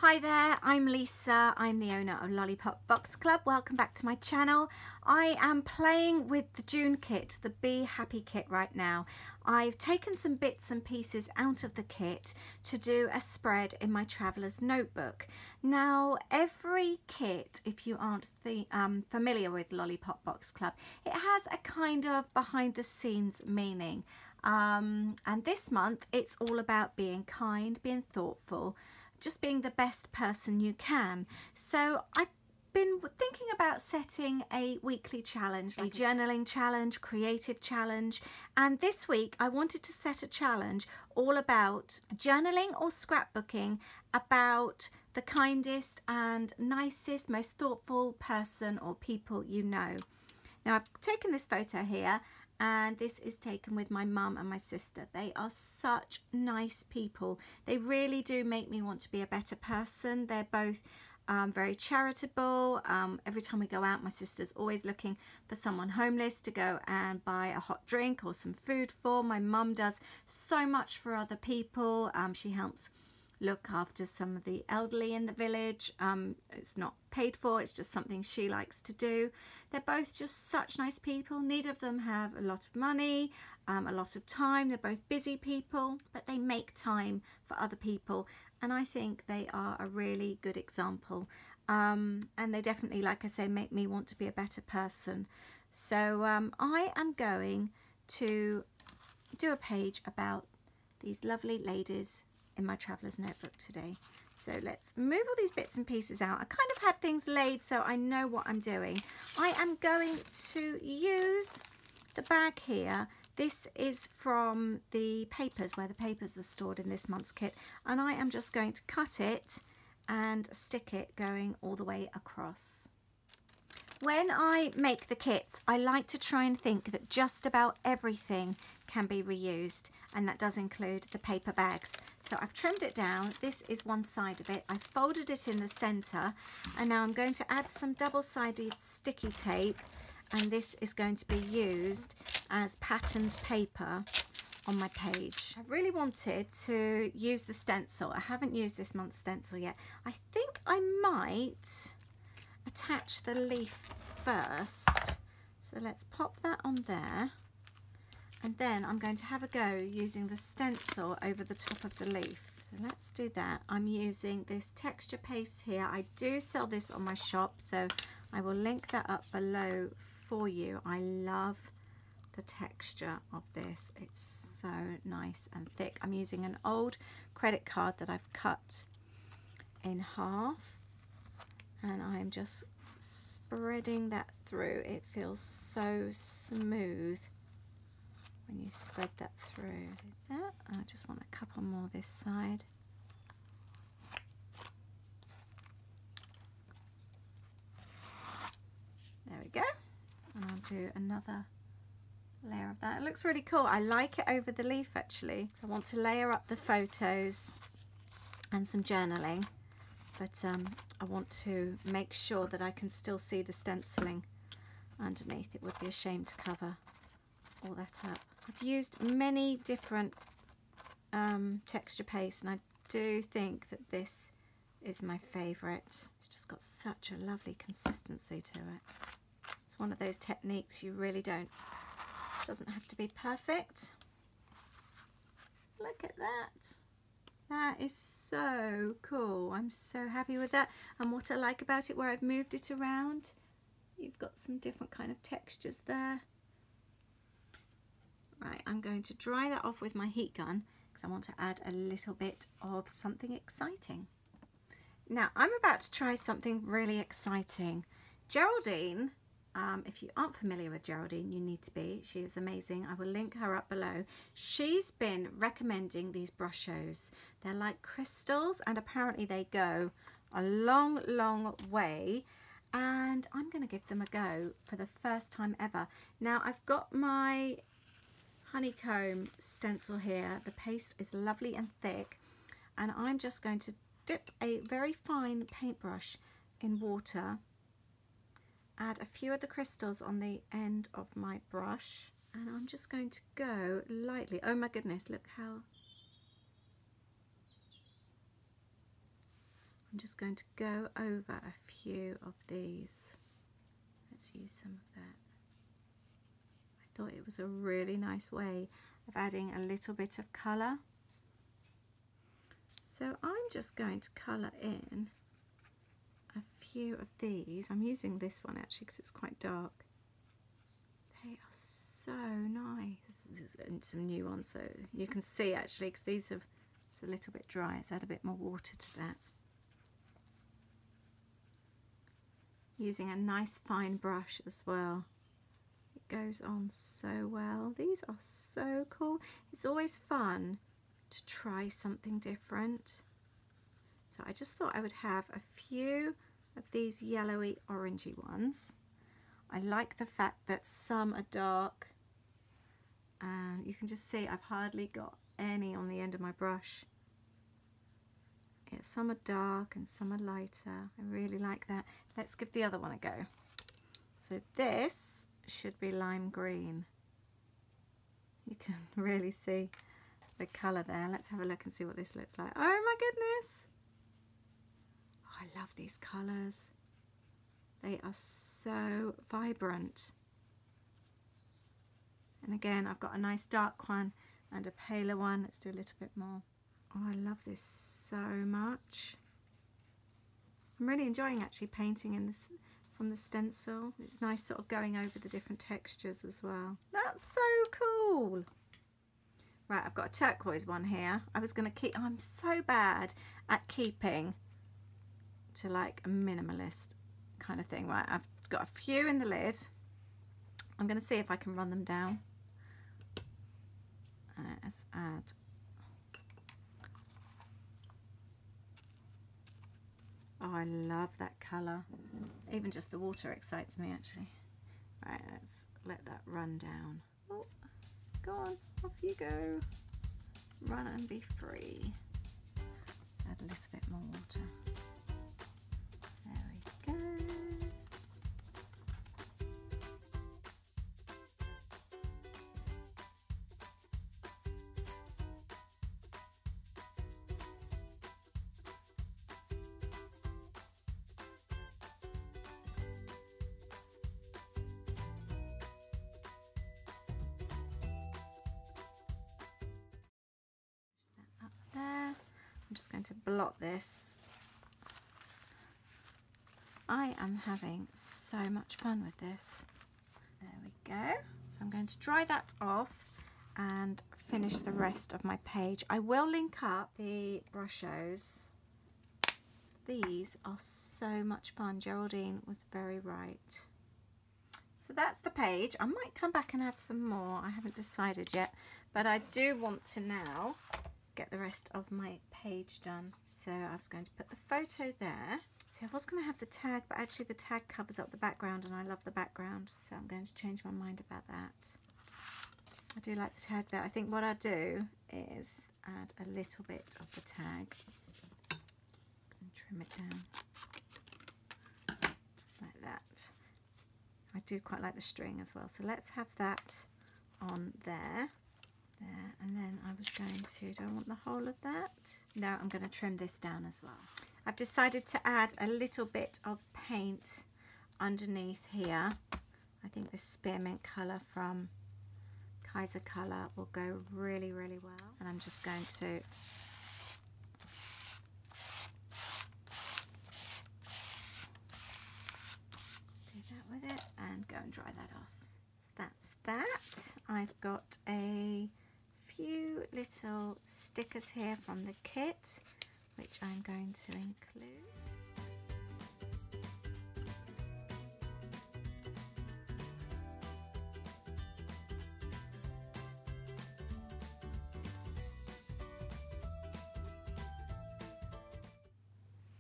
Hi there, I'm Lisa. I'm the owner of Lollipop Box Club. Welcome back to my channel. I am playing with the June kit, the Be Happy kit right now. I've taken some bits and pieces out of the kit to do a spread in my traveller's notebook. Now, every kit, if you aren't familiar with Lollipop Box Club, it has a kind of behind the scenes meaning. And this month, it's all about being kind, being thoughtful, just being the best person you can. So I've been thinking about setting a weekly challenge, a journaling challenge, creative challenge, and this week I wanted to set a challenge all about journaling or scrapbooking about the kindest and nicest, most thoughtful person or people you know. Now I've taken this photo here, and this is taken with my mum and my sister. They are such nice people. They really do make me want to be a better person. They're both very charitable. Every time we go out, my sister's always looking for someone homeless to go and buy a hot drink or some food for. My mum does so much for other people. She helps look after some of the elderly in the village. It's not paid for, it's just something she likes to do. They're both just such nice people. Neither of them have a lot of money, a lot of time. They're both busy people, but they make time for other people, and I think they are a really good example. And they definitely, like I say, make me want to be a better person. So I am going to do a page about these lovely ladies in my traveller's notebook today. So let's move all these bits and pieces out. I kind of had things laid so I know what I'm doing. I am going to use the bag here. This is from the papers, where the papers are stored in this month's kit, and I am just going to cut it and stick it going all the way across. When I make the kits, I like to try and think that just about everything can be reused, and that does include the paper bags. So I've trimmed it down. This is one side of it. I folded it in the center, and now I'm going to add some double-sided sticky tape, and this is going to be used as patterned paper on my page. I really wanted to use the stencil. I haven't used this month's stencil yet. I think I might attach the leaf first, so let's pop that on there, and then I'm going to have a go using the stencil over the top of the leaf. So let's do that. I'm using this texture paste here. I do sell this on my shop, so I will link that up below for you. I love the texture of this. It's so nice and thick. I'm using an old credit card that I've cut in half, and I'm just spreading that through. It feels so smooth when you spread that through. That. I just want a couple more this side. There we go. And I'll do another layer of that. It looks really cool. I like it over the leaf actually. So I want to layer up the photos and some journaling, but I want to make sure that I can still see the stenciling underneath. It would be a shame to cover all that up. I've used many different texture pastes, and I do think that this is my favourite. It's just got such a lovely consistency to it. It's one of those techniques you really don't, it doesn't have to be perfect. Look at that. That is so cool. I'm so happy with that. And what I like about it, where I've moved it around, you've got some different kind of textures there. Right, I'm going to dry that off with my heat gun because I want to add a little bit of something exciting. Now, I'm about to try something really exciting. Geraldine, if you aren't familiar with Geraldine, you need to be. She is amazing. I will link her up below. She's been recommending these Brushos. They're like crystals, and apparently they go a long, long way. And I'm going to give them a go for the first time ever. Now, I've got my honeycomb stencil here. The paste is lovely and thick, and I'm just going to dip a very fine paintbrush in water, add a few of the crystals on the end of my brush, and I'm just going to go lightly. Oh my goodness, look how I'm just going to go over a few of these. Let's use some of that. I thought it was a really nice way of adding a little bit of colour. So I'm just going to colour in a few of these. I'm using this one actually because it's quite dark. They are so nice. And some new ones, so you can see actually, because these have, it's a little bit dry. Let's add a bit more water to that. Using a nice fine brush as well. It goes on so well. These are so cool. It's always fun to try something different. So I just thought I would have a few of these yellowy orangey ones. I like the fact that some are dark, and you can just see I've hardly got any on the end of my brush. Yeah, some are dark and some are lighter. I really like that. Let's give the other one a go. So this should be lime green. You can really see the colour there. Let's have a look and see what this looks like. Oh my goodness! Oh, I love these colours. They are so vibrant. And again, I've got a nice dark one and a paler one. Let's do a little bit more. Oh, I love this so much. I'm really enjoying actually painting in this from the stencil. It's nice sort of going over the different textures as well. That's so cool. Right, I've got a turquoise one here. I was going to keep, I'm so bad at keeping to like a minimalist kind of thing. Right, I've got a few in the lid. I'm going to see if I can run them down. Let's add. Oh, I love that colour. Even just the water excites me actually. Right, let's let that run down. Oh, go on, off you go. Run and be free. Add a little bit more water. There we go. I'm just going to blot this. I am having so much fun with this. There we go. So I'm going to dry that off and finish the rest of my page. I will link up the Brushos. These are so much fun. Geraldine was very right. So that's the page. I might come back and add some more. I haven't decided yet, but I do want to now get the rest of my page done. So I was going to put the photo there. So I was going to have the tag, but actually the tag covers up the background and I love the background. So I'm going to change my mind about that. I do like the tag there. I think what I'll do is add a little bit of the tag and trim it down like that. I do quite like the string as well. So let's have that on there. There, and then I was going to, do I want the whole of that? No, I'm going to trim this down as well. I've decided to add a little bit of paint underneath here. I think this spearmint colour from Kaiser Colour will go really, really well. And I'm just going to do that with it and go and dry that off. So that's that. I've got a few little stickers here from the kit, which I'm going to include.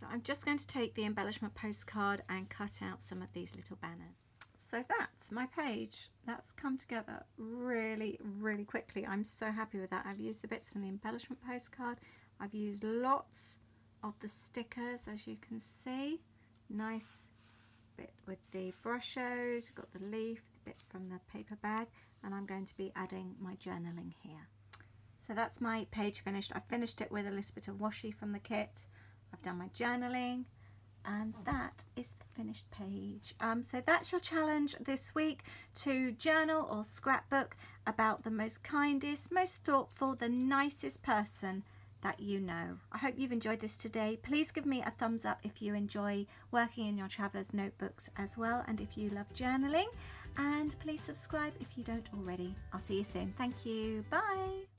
So I'm just going to take the embellishment postcard and cut out some of these little banners. So that's my page. That's come together really, really quickly. I'm so happy with that. I've used the bits from the embellishment postcard. I've used lots of the stickers, as you can see. Nice bit with the Brushos, got the leaf, the bit from the paper bag, and I'm going to be adding my journaling here. So that's my page finished. I finished it with a little bit of washi from the kit. I've done my journaling, and that is the finished page. So that's your challenge this week, to journal or scrapbook about the most kindest, most thoughtful, the nicest person that you know. I hope you've enjoyed this today. Please give me a thumbs up if you enjoy working in your traveler's notebooks as well, and if you love journaling, and please subscribe if you don't already. I'll see you soon. Thank you. Bye.